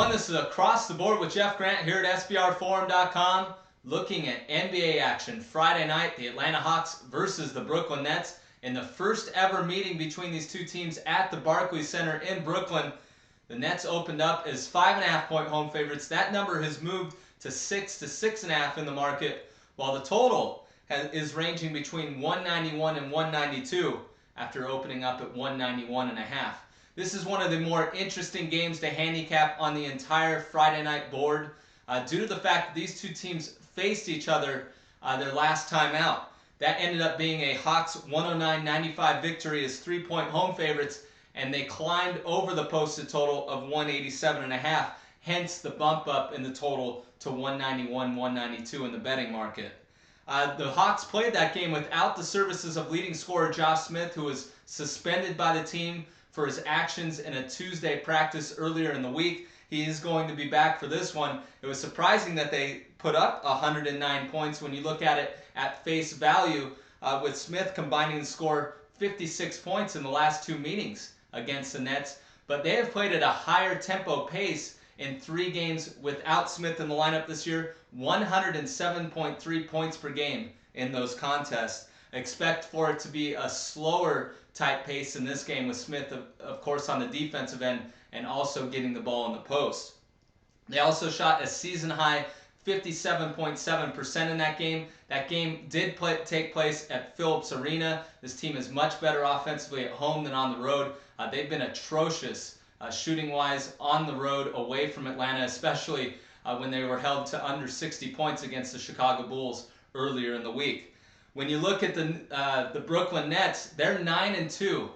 everyone, this is Across the Board with Jeff Grant here at SBRForum.com, looking at NBA action. Friday night, the Atlanta Hawks versus the Brooklyn Nets in the first ever meeting between these two teams at the Barclays Center in Brooklyn. The Nets opened up as 5.5-point home favorites. That number has moved to 6 to 6.5 in the market, while the total is ranging between 191 and 192 after opening up at 191.5. This is one of the more interesting games to handicap on the entire Friday night board due to the fact that these two teams faced each other their last time out. That ended up being a Hawks 109-95 victory as 3-point home favorites, and they climbed over the posted total of 187.5, hence the bump up in the total to 191-192 in the betting market. The Hawks played that game without the services of leading scorer Josh Smith, who was suspended by the team for his actions in a Tuesday practice earlier in the week. He is going to be back for this one. It was surprising that they put up 109 points when you look at it at face value, with Smith combining to score 56 points in the last two meetings against the Nets. But they have played at a higher tempo pace in 3 games without Smith in the lineup this year, 107.3 points per game in those contests. Expect for it to be a slower type pace in this game, with Smith, of course, on the defensive end and also getting the ball in the post. They also shot a season-high 57.7% in that game. That game did take place at Phillips Arena. This team is much better offensively at home than on the road. They've been atrocious shooting-wise on the road away from Atlanta, especially when they were held to under 60 points against the Chicago Bulls earlier in the week. When you look at the Brooklyn Nets, they're 9-2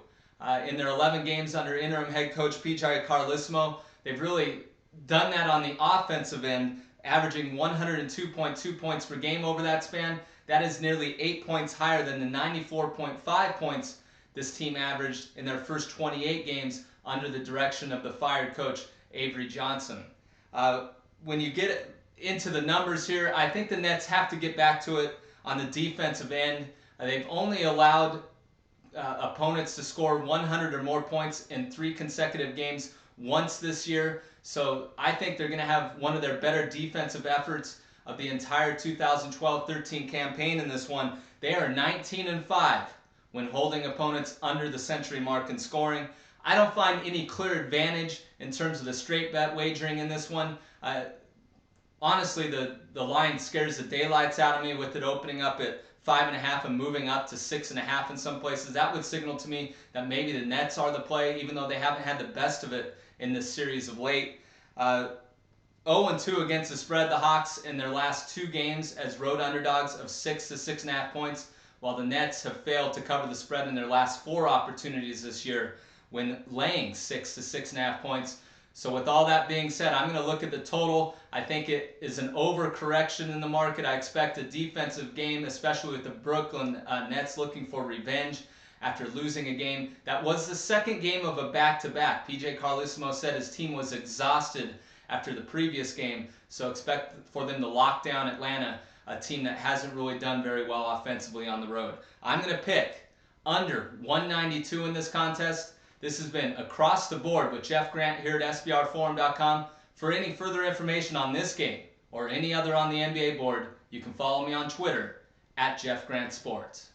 in their 11 games under interim head coach PJ Carlesimo. They've really done that on the offensive end, averaging 102.2 points per game over that span. That is nearly 8 points higher than the 94.5 points this team averaged in their first 28 games under the direction of the fired coach Avery Johnson. When you get into the numbers here, I think the Nets have to get back to it on the defensive end. They've only allowed opponents to score 100 or more points in 3 consecutive games once this year. So I think they're going to have one of their better defensive efforts of the entire 2012-13 campaign in this one. They are 19-5 when holding opponents under the century mark in scoring. I don't find any clear advantage in terms of the straight bet wagering in this one. Honestly, the line scares the daylights out of me with it opening up at 5.5 and moving up to 6.5 in some places. That would signal to me that maybe the Nets are the play, even though they haven't had the best of it in this series of late. 0-2 against the spread, the Hawks in their last 2 games as road underdogs of 6 to 6.5 points, while the Nets have failed to cover the spread in their last 4 opportunities this year when laying 6 to 6.5 points. So with all that being said, I'm going to look at the total. I think it is an overcorrection in the market. I expect a defensive game, especially with the Brooklyn Nets looking for revenge after losing a game. That was the second game of a back-to-back. PJ Carlesimo said his team was exhausted after the previous game, so expect for them to lock down Atlanta, a team that hasn't really done very well offensively on the road. I'm going to pick under 192 in this contest. This has been Across the Board with Jeff Grant here at SBRForum.com. For any further information on this game or any other on the NBA board, you can follow me on Twitter at Jeff Grant Sports.